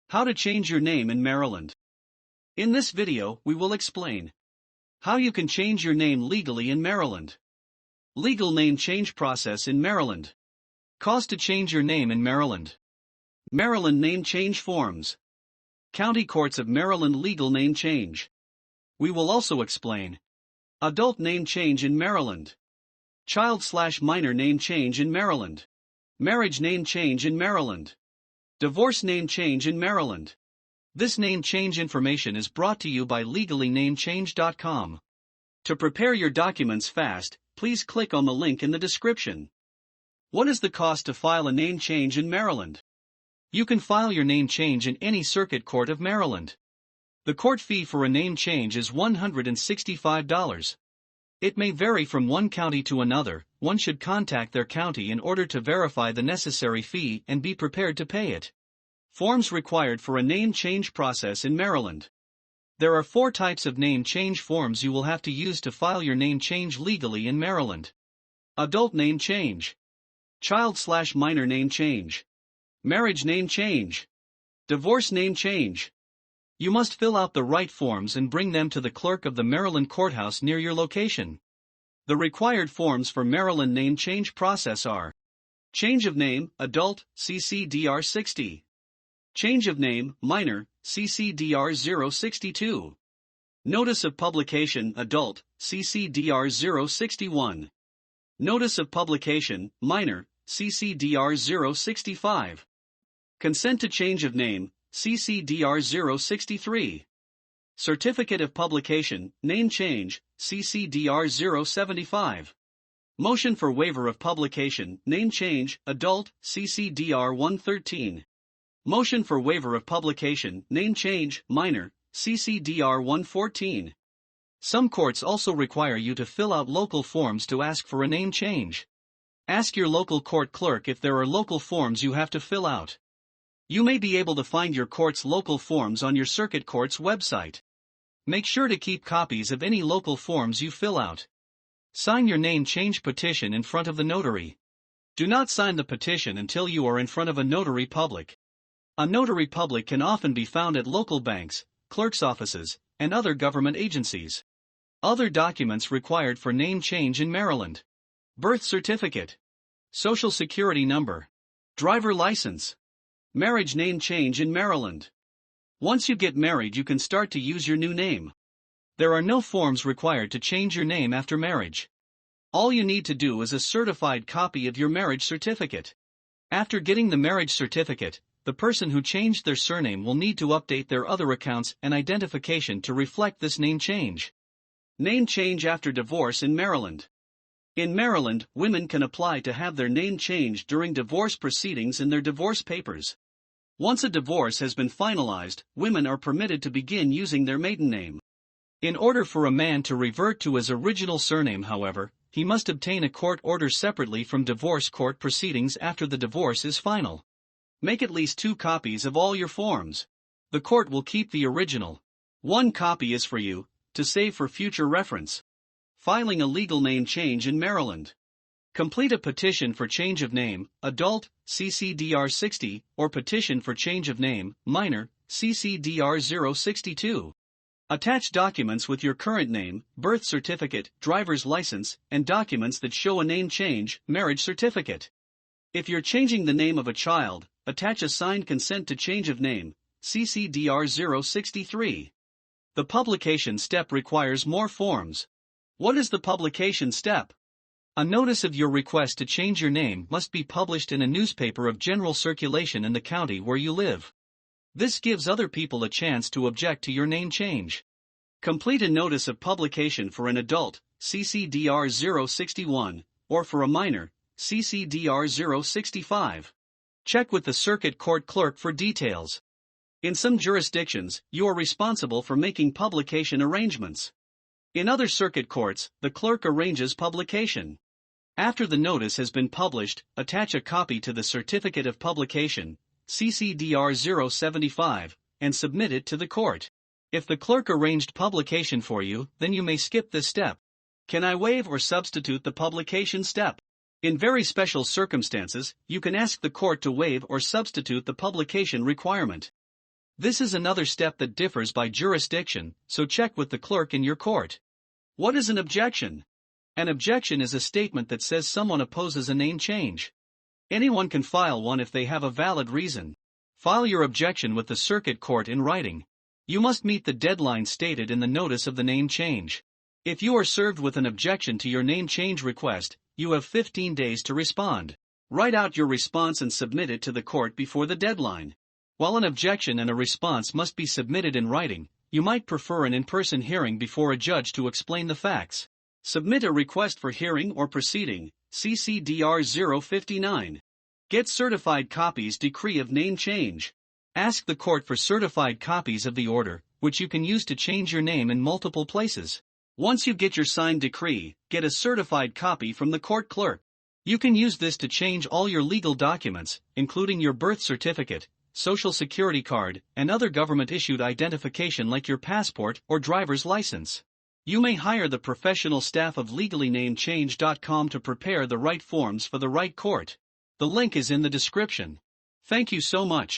How to change your name in Maryland. In this video, we will explain how you can change your name legally in Maryland. Legal name change process in Maryland. Cost to change your name in Maryland. Maryland name change forms. County Courts of Maryland legal name change. We will also explain adult name change in Maryland. Child/minor name change in Maryland. Marriage name change in Maryland. Divorce name change in Maryland. This name change information is brought to you by LegallyNameChange.com. To prepare your documents fast, please click on the link in the description. What is the cost to file a name change in Maryland? You can file your name change in any circuit court of Maryland. The court fee for a name change is $165. It may vary from one county to another. One should contact their county in order to verify the necessary fee and be prepared to pay it. Forms required for a name change process in Maryland. There are 4 types of name change forms you will have to use to file your name change legally in Maryland. Adult name change. Child/minor name change. Marriage name change. Divorce name change. You must fill out the right forms and bring them to the clerk of the Maryland courthouse near your location. The required forms for Maryland name change process are: change of name, adult, CCDR 60. Change of name, minor, CCDR 062. Notice of publication, adult, CCDR 061. Notice of publication, minor, CCDR 065. Consent to change of name, CCDR 063. Certificate of publication, name change, CCDR 075. Motion for waiver of publication, name change, adult, CCDR 113. Motion for waiver of publication, name change, minor, CCDR 114. Some courts also require you to fill out local forms to ask for a name change. Ask your local court clerk if there are local forms you have to fill out. You may be able to find your court's local forms on your circuit court's website. Make sure to keep copies of any local forms you fill out. Sign your name change petition in front of the notary. Do not sign the petition until you are in front of a notary public. A notary public can often be found at local banks, clerk's offices, and other government agencies. Other documents required for name change in Maryland: birth certificate, social security number, driver license. Marriage name change in Maryland. Once you get married, you can start to use your new name. There are no forms required to change your name after marriage. All you need to do is a certified copy of your marriage certificate. After getting the marriage certificate, the person who changed their surname will need to update their other accounts and identification to reflect this name change. Name change after divorce in Maryland. In Maryland, women can apply to have their name changed during divorce proceedings in their divorce papers. Once a divorce has been finalized, women are permitted to begin using their maiden name. In order for a man to revert to his original surname, however, he must obtain a court order separately from divorce court proceedings after the divorce is final. Make at least 2 copies of all your forms. The court will keep the original. 1 copy is for you, to save for future reference. Filing a legal name change in Maryland. Complete a petition for change of name, adult, CCDR 60, or petition for change of name, minor, CCDR 062. Attach documents with your current name, birth certificate, driver's license, and documents that show a name change, marriage certificate. If you're changing the name of a child, attach a signed consent to change of name, CCDR 063. The publication step requires more forms. What is the publication step? A notice of your request to change your name must be published in a newspaper of general circulation in the county where you live. This gives other people a chance to object to your name change. Complete a notice of publication for an adult, CCDR 061, or for a minor, CCDR 065. Check with the circuit court clerk for details. In some jurisdictions, you are responsible for making publication arrangements. In other circuit courts, the clerk arranges publication. After the notice has been published, attach a copy to the certificate of publication, CCDR 075, and submit it to the court. If the clerk arranged publication for you, then you may skip this step. Can I waive or substitute the publication step? In very special circumstances, you can ask the court to waive or substitute the publication requirement. This is another step that differs by jurisdiction, so check with the clerk in your court. What is an objection? An objection is a statement that says someone opposes a name change. Anyone can file one if they have a valid reason. File your objection with the circuit court in writing. You must meet the deadline stated in the notice of the name change. If you are served with an objection to your name change request, you have 15 days to respond. Write out your response and submit it to the court before the deadline. While an objection and a response must be submitted in writing, you might prefer an in-person hearing before a judge to explain the facts. Submit a request for hearing or proceeding, CCDR 059. Get certified copies decree of name change. Ask the court for certified copies of the order, which you can use to change your name in multiple places. Once you get your signed decree, get a certified copy from the court clerk. You can use this to change all your legal documents, including your birth certificate, social security card, and other government-issued identification like your passport or driver's license. You may hire the professional staff of legallynamechange.com to prepare the right forms for the right court. The link is in the description. Thank you so much.